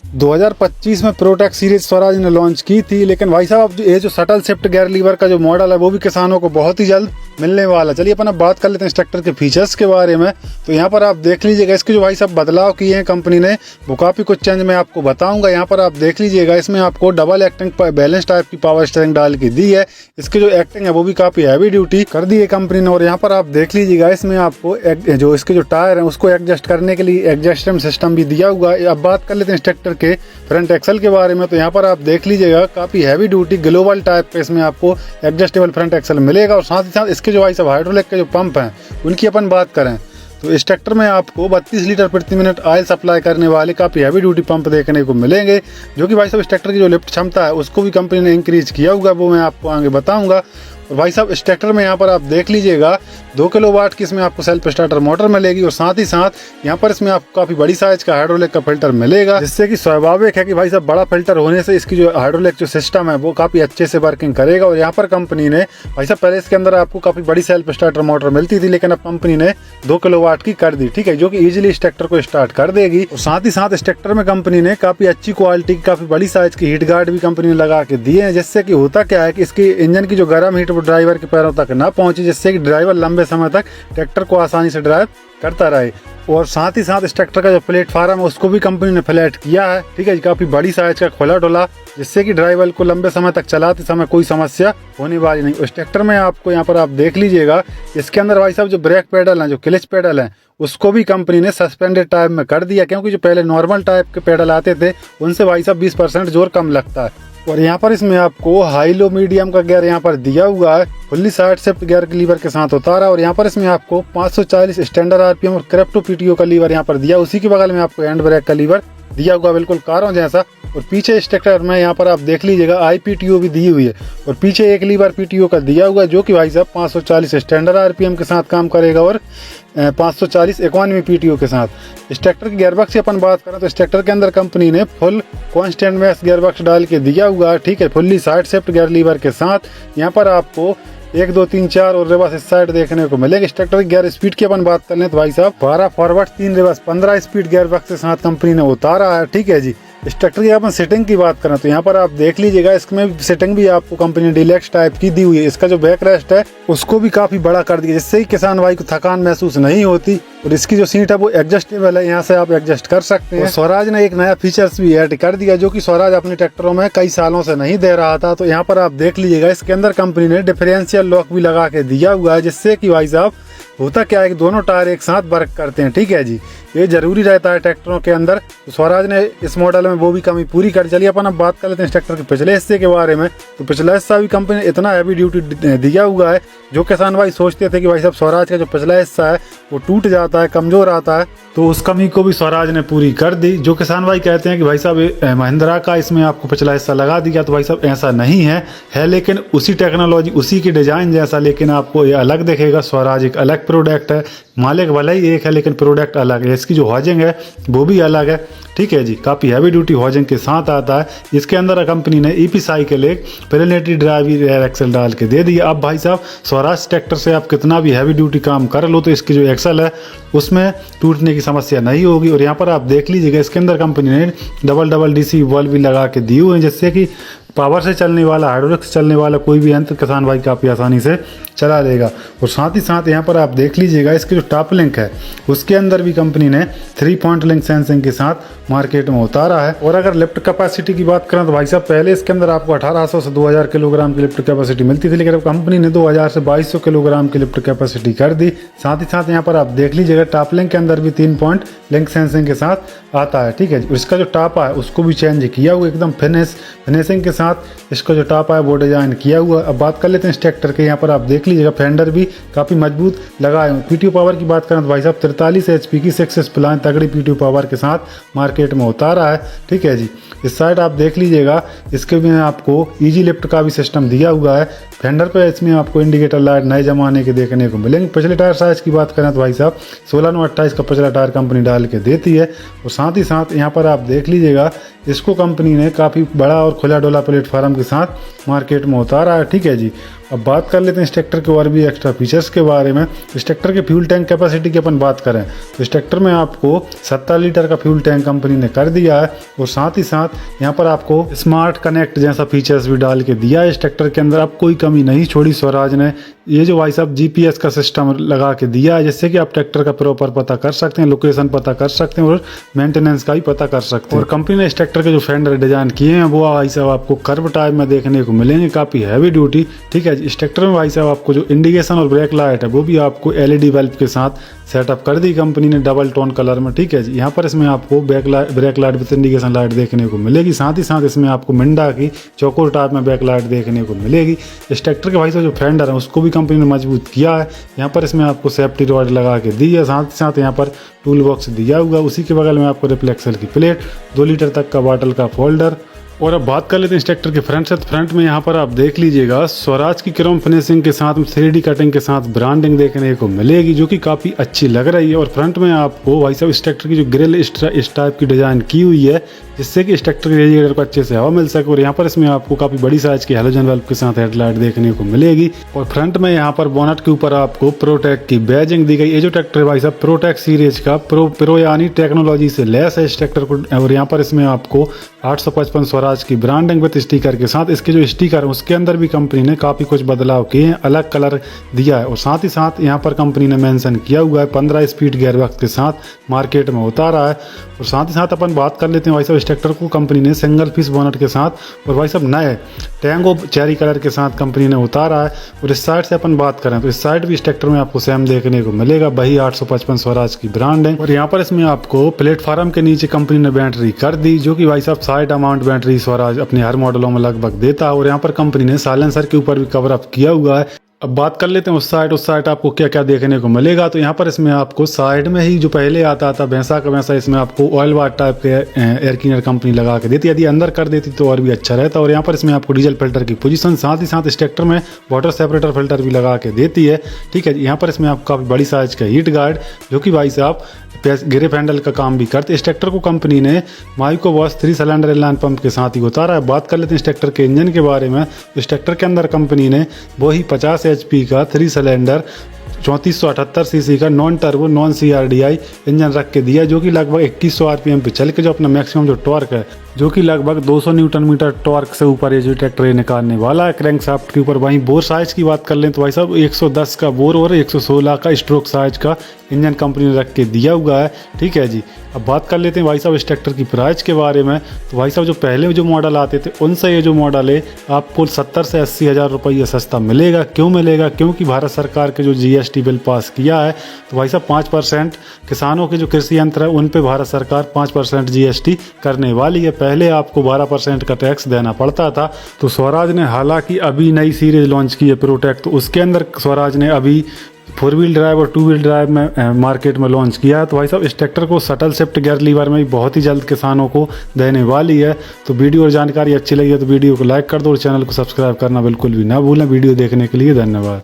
2025 में protic series Swaraj ने launch की थी, लेकिन भाई साहब ये जो शटल शिफ्ट गियर लीवर का जो मॉडल है वो भी किसानों को बहुत ही जल्द मिलने वाला है। चलिए अपन अब बात कर लेते हैं इस ट्रैक्टर के फीचर्स के बारे में। तो यहाँ पर आप देख लीजिएगा इसके जो भाई साहब बदलाव किए हैं कंपनी ने, वो काफ़ी कुछ चेंज मैं आपको बताऊंगा। यहाँ पर आप देख लीजिएगा इसमें आपको डबल एक्टिंग बैलेंस टाइप की पावर स्टीयरिंग डाल के दी है। इसकी जो एक्टिंग है वो भी काफ़ी हैवी ड्यूटी कर दी है कंपनी ने। और यहाँ पर आप देख लीजिएगा इसमें आपको जो इसके जो टायर है उसको एडजस्ट करने के लिए एडजस्टमेंट सिस्टम भी दिया हुआ है। अब बात कर लेते हैं इस ट्रैक्टर के फ्रंट एक्सल के बारे में। तो यहाँ पर आप देख लीजिएगा काफ़ी हैवी ड्यूटी ग्लोबल टाइप पे इसमें आपको एडजस्टेबल फ्रंट एक्सल मिलेगा। और साथ ही साथ इसके जो भाई साहब हाइड्रोलिक के जो पंप हैं उनकी अपन बात करें तो इस ट्रैक्टर में आपको 32 लीटर प्रति मिनट ऑयल सप्लाई करने वाले काफ़ी हैवी ड्यूटी पंप देखने को मिलेंगे, जो कि भाई साहब इस ट्रैक्टर की जो लिफ्ट क्षमता है उसको भी कंपनी ने इंक्रीज किया हुआ, वो मैं आपको आगे बताऊंगा। और भाई साहब इस ट्रैक्टर में यहाँ पर आप देख लीजिएगा 2 किलोवाट की इसमें आपको सेल्फ स्टार्टर मोटर मिलेगी। और साथ ही साथ यहाँ पर इसमें आपको काफ़ी बड़ी साइज का हाइड्रोलिक का फिल्टर मिलेगा, जिससे कि स्वाभाविक है कि भाई साहब बड़ा फिल्टर होने से इसकी जो हाइड्रोलिक जो सिस्टम है वो काफ़ी अच्छे से वर्किंग करेगा। और यहाँ पर कंपनी ने भाई साहब पहले इसके अंदर आपको काफ़ी बड़ी सेल्फ स्टार्टर मोटर मिलती थी, लेकिन अब कंपनी ने 2 किलोवाट की कर दी, ठीक है, जो कि ईजिली इस ट्रैक्टर को स्टार्ट कर देगी। और साथ ही साथ इस ट्रैक्टर में कंपनी ने काफ़ी अच्छी क्वालिटी की काफ़ी बड़ी साइज की हीट गार्ड भी कंपनी ने लगा के दिए हैं, जिससे कि होता क्या है कि इसकी इंजन की जो गर्म हीट वो ड्राइवर के पैरों तक ना पहुंचे, जिससे कि ड्राइवर लंबे समय तक ट्रैक्टर को आसानी से ड्राइव करता रहे। और साथ ही साथ इस ट्रैक्टर का जो प्लेटफार्म है उसको भी कंपनी ने फ्लैट किया है, ठीक है, काफ़ी बड़ी साइज का खुला डुला, जिससे कि ड्राइवर को लंबे समय तक चलाते समय कोई समस्या होने वाली नहीं। उस ट्रैक्टर में आपको यहाँ पर आप देख लीजिएगा इसके अंदर भाई साहब जो ब्रेक पेडल हैं, जो क्लच पेडल हैं, उसको भी कंपनी ने सस्पेंडेड टाइप में कर दिया, क्योंकि जो पहले नॉर्मल टाइप के पेडल आते थे उनसे भाई साहब 20% जोर कम लगता है। और यहाँ पर इसमें आपको हाई लो मीडियम का गियर यहाँ पर दिया हुआ है, फुल्ली साइड शिफ्ट गियर के लीवर के साथ उतारा। और यहाँ पर इसमें आपको 540 स्टैंडर्ड आरपीएम और क्रिप्टो पीटीओ का लीवर यहाँ पर दिया, उसी के बगल में आपको हैंड ब्रेक का लीवर दिया हुआ बिल्कुल कारों जैसा। और पीछे इस ट्रैक्टर में यहाँ पर आप देख लीजिएगा IPTO भी दी हुई है, और पीछे एक लीवर PTO का दिया हुआ है, जो कि भाई साहब 540 स्टैंडर्ड आरपीएम के साथ काम करेगा और 540 इकोनॉमी PTO के साथ। इस ट्रैक्टर की गियरबॉक्स की अपन बात करें तो इस ट्रैक्टर के अंदर कंपनी ने फुल कॉन्स्टेंट मैश गियरबॉक्स डाल के दिया हुआ है, ठीक है, fully side shift gear lever के साथ। यहाँ पर आपको 1 2 3 4 और रिवर्स इस साइड देखने को मिलेगा। इस ट्रैक्टर की गियर स्पीड की अपन बात कर लें तो भाई साहब 12 फॉरवर्ड 3 रिवर्स 15 स्पीड गियरबॉक्स के साथ कंपनी ने उतारा है, ठीक है जी। इस ट्रैक्टर की अपन सेटिंग की बात करें तो यहाँ पर आप देख लीजिएगा इसमें सेटिंग भी आपको कंपनी ने डिलेक्स टाइप की दी हुई है। इसका जो बैक रेस्ट है उसको भी काफी बड़ा कर दिया, जिससे कि किसान भाई को थकान महसूस नहीं होती। और इसकी जो सीट है वो एडजस्टेबल है, यहाँ से आप एडजस्ट कर सकते हैं। स्वराज ने एक नया फीचर्स भी ऐड कर दिया, जो कि स्वराज अपने ट्रैक्टरों में कई सालों से नहीं दे रहा था। तो यहाँ पर आप देख लीजिएगा इसके अंदर कंपनी ने डिफरेंशियल लॉक भी लगा के दिया हुआ है, जिससे कि भाई साहब होता क्या है कि दोनों टायर एक साथ वर्क करते हैं, ठीक है जी, ये जरूरी रहता है ट्रैक्टरों के अंदर। तो स्वराज ने इस मॉडल में वो भी कमी पूरी कर। चलिए अपन अब बात कर लेते हैं इस ट्रैक्टर के पिछले हिस्से के बारे में। तो पिछला हिस्सा भी कंपनी ने इतना हैवी ड्यूटी दिया हुआ है, जो किसान भाई सोचते थे कि भाई साहब स्वराज का जो पिछला हिस्सा है वो टूट जाता है, कमजोर आता है, तो उस कमी को भी स्वराज ने पूरी कर दी। जो किसान भाई कहते हैं कि भाई साहब महिंद्रा का इसमें आपको पिछला हिस्सा लगा दिया, तो भाई साहब ऐसा नहीं है लेकिन उसी टेक्नोलॉजी उसी की डिजाइन जैसा, लेकिन आपको ये अलग दिखेगा। स्वराज एक अलग प्रोडक्ट है, मालिक भले ही एक है लेकिन प्रोडक्ट अलग है। इसकी जो हॉजिंग है वो भी अलग है, ठीक है जी, काफ़ी हैवी ड्यूटी हॉजिंग के साथ आता है। इसके अंदर कंपनी ने EP साइकिल एक प्लेनेटरी ड्राइव रेयर एक्सल डाल के दे दिया। अब भाई साहब स्वराज ट्रैक्टर से आप कितना भी हैवी ड्यूटी काम कर लो तो इसकी जो एक्सल है उसमें टूटने की समस्या नहीं होगी। और यहाँ पर आप देख लीजिएगा इसके अंदर कंपनी ने डबल DC वॉल्व भी लगा के दिए हुए हैं, जिससे कि पावर से चलने वाला, हाइड्रोलिक से चलने वाला कोई भी यंत्र किसान भाई काफ़ी आसानी से चला लेगा। और साथ ही साथ यहाँ पर आप देख लीजिएगा इसके जो टॉप लिंक है उसके अंदर भी कंपनी ने 3 पॉइंट लिंक सेंसिंग के साथ मार्केट में उतारा है। और अगर लिफ्ट कैपेसिटी की बात करें तो भाई साहब पहले इसके अंदर आपको 1800 से 2000 किलोग्राम की लिफ्ट कैपेसिटी मिलती थी, लेकिन अब कंपनी ने 2000 से 2200 किलोग्राम की लिफ्ट कैपेसिटी कर दी। साथ ही साथ यहाँ पर आप देख लीजिएगा टॉप लिंक के अंदर भी 3 पॉइंट लिंक सेंसिंग के साथ आता है, ठीक है। इसका जो टॉप है उसको भी चेंज किया हुआ, एकदम फिनिशिंग के साथ इसका जो टॉप है वो डिजाइन किया हुआ। अब बात कर लेते हैं इस ट्रैक्टर के। यहाँ पर आप देख लीजिएगा फेंडर भी काफ़ी मजबूत लगाए हुए। PTO पावर की बात करें तो भाई साहब 43 HP की 6 प्लान तगड़ी PTO पावर के साथ मार्केट में उतारा है, ठीक है जी। इस साइड आप देख लीजिएगा इसके में आपको ईजी लिफ्ट का भी सिस्टम दिया हुआ है। फेंडर पे इसमें आपको इंडिकेटर लाइट नए जमाने के देखने को मिलेंगे। पिछले टायर साइज की बात करें तो भाई साहब 16/28 का पिछला टायर कंपनी डाल के देती है। और साथ ही साथ यहाँ पर आप देख लीजिएगा इसको कंपनी ने काफ़ी बड़ा और खुला डोला प्लेटफार्म के साथ मार्केट में उतारा है, ठीक है जी। अब बात कर लेते हैं इस ट्रैक्टर के और भी एक्स्ट्रा फीचर्स के बारे में। इस ट्रैक्टर के फ्यूल टैंक कैपेसिटी की अपन बात करें तो इस ट्रैक्टर में आपको 70 लीटर का फ्यूल टैंक कंपनी ने कर दिया है और साथ ही साथ यहाँ पर आपको स्मार्ट कनेक्ट जैसा फीचर्स भी डाल के दिया है। इस ट्रैक्टर के अंदर अब कोई कमी नहीं छोड़ी स्वराज ने। ये जो भाई साहब GPS का सिस्टम लगा के दिया है जिससे कि आप ट्रैक्टर का प्रॉपर पता कर सकते हैं, लोकेशन पता कर सकते हैं और मेंटेनेंस का भी पता कर सकते हैं। और कंपनी ने इस ट्रैक्टर के जो फेंडर डिजाइन किए हैं वो भाई साहब आपको कर्व टाइप में देखने को मिलेंगे, काफी हैवी ड्यूटी। ठीक है, इस ट्रैक्टर में भाई साहब आपको जो इंडिकेशन और ब्रेक लाइट है वो भी आपको LED बल्ब के साथ सेटअप कर दी कंपनी ने डबल टोन कलर में। ठीक है जी, यहाँ पर इसमें आपको brake light with indication light देखने को मिलेगी। साथ ही साथ इसमें आपको मिंडा की चौकोर टाइप में बैक लाइट देखने को मिलेगी। इस ट्रैक्टर के भाई साहब जो फेंडर है उसको भी कंपनी ने मजबूत किया है। यहाँ पर इसमें आपको सेफ्टी रॉड लगा के दी है, साथ ही साथ यहाँ पर टूल बॉक्स दिया हुआ, उसी के बगल में आपको रिफ्लेक्सल की प्लेट, 2 लीटर तक का बॉटल का फोल्डर। और अब बात कर लेते हैं इस ट्रैक्टर के फ्रंट से। फ्रंट में यहाँ पर आप देख लीजिएगा स्वराज की क्रोम फिनिशिंग के साथ 3D कटिंग के साथ ब्रांडिंग देखने को मिलेगी जो कि काफ़ी अच्छी लग रही है। और फ्रंट में आपको भाई साहब इस ट्रैक्टर की जो ग्रिल इस टाइप की डिज़ाइन की हुई है जिससे कि इस ट्रैक्टर के रेडिएटर को अच्छे से हवा मिल सके। और यहाँ पर इसमें आपको काफ़ी बड़ी साइज की हैलोजन बल्ब के साथ हेडलाइट देखने को मिलेगी। और फ्रंट में यहाँ पर बोनट के ऊपर आपको प्रोटेक की बैजिंग दी गई। ये जो ट्रैक्टर है भाई साहब प्रोटेक सीरीज का प्रो यानी टेक्नोलॉजी से लेस है इस ट्रैक्टर को। और यहाँ पर इसमें आपको 855 स्वराज की ब्रांडिंग विद स्टिकर के साथ, इसके जो स्टिकर है उसके अंदर भी कंपनी ने काफ़ी कुछ बदलाव किए हैं, अलग कलर दिया है। और साथ ही साथ यहाँ पर कंपनी ने मेंशन किया हुआ है 15 स्पीड गियरबॉक्स के साथ मार्केट में उतारा है। और साथ ही साथ अपन बात कर लेते हैं भाई साहब इस ट्रैक्टर को कंपनी ने सिंगल पीस बोनट के साथ और भाई साहब नए टैंगो चेरी कलर के साथ कंपनी ने उतारा है। और इस साइड से अपन बात करें तो इस साइड भी इस ट्रैक्टर में आपको सेम देखने को मिलेगा, वही 855 स्वराज की ब्रांड है। और यहाँ पर इसमें आपको प्लेटफॉर्म के नीचे कंपनी ने बैटरी कर दी जो कि भाई साहब साइड अमाउंट बैटरी स्वराज अपने हर मॉडलों में लगभग देता है। और यहाँ पर कंपनी ने साइलेंसर के ऊपर भी कवर अप किया हुआ है। अब बात कर लेते हैं उस साइड आपको क्या क्या देखने को मिलेगा। तो यहाँ पर इसमें आपको साइड में ही जो पहले आता था भैंसा का वैसा इसमें आपको ऑयल वाट टाइप के एयर क्लीनर कंपनी लगा के देती, यदि अंदर कर देती तो और भी अच्छा रहता। और यहाँ पर इसमें आपको डीजल फिल्टर की पोजीशन, साथ ही साथ इस ट्रैक्टर में वाटर सेपरेटर फिल्टर भी लगा के देती है। ठीक है, यहाँ पर इसमें आपको काफ़ी बड़ी साइज का हीट गार्ड जो कि भाई साहब गिरिप हैंडल का काम भी करते। इस ट्रैक्टर को कंपनी ने माइको वॉश 3 सिलेंडर इनलाइन पंप के साथ ही उतारा है। बात कर लेते हैं इस ट्रैक्टर के इंजन के बारे में। इस ट्रैक्टर के अंदर कंपनी ने वही 50 HP का 3 सिलेंडर 3478 सीसी का non turbo non CRDI engine रख के दिया जो कि लगभग 2100 RPM पे चल के जो अपना मैक्सिमम जो टॉर्क है जो कि लगभग 200 न्यूटन मीटर टॉर्क से ऊपर ये जो ट्रैक्टर निकालने वाला है क्रैंक शाफ्ट के ऊपर। वहीं बोर साइज की बात कर लें तो भाई साहब 110 का बोर और 116 का स्ट्रोक साइज का इंजन कंपनी ने रख के दिया हुआ है। ठीक है जी, अब बात कर लेते हैं भाई साहब इस ट्रैक्टर की प्राइस के बारे में। तो भाई साहब जो पहले जो मॉडल आते थे उनसे ये जो मॉडल है आपको 70 से 80 हज़ार रुपये सस्ता मिलेगा। क्यों मिलेगा? क्योंकि भारत सरकार के जो GST बिल पास किया है तो भाई साहब 5% किसानों के जो कृषि यंत्र है उन पे भारत सरकार 5% GST करने वाली है। पहले आपको 12% का टैक्स देना पड़ता था। तो स्वराज ने हालांकि अभी नई सीरीज लॉन्च की है प्रोटेक, तो उसके अंदर स्वराज ने अभी 4 व्हील ड्राइव और 2 व्हील ड्राइव में मार्केट में लॉन्च किया है। तो भाई साहब इस ट्रैक्टर को शटल शिफ्ट गियर लीवर में भी बहुत ही जल्द किसानों को देने वाली है। तो वीडियो और जानकारी अच्छी लगी है तो वीडियो को लाइक कर दो और चैनल को सब्सक्राइब करना बिल्कुल भी ना भूलें। वीडियो देखने के लिए धन्यवाद।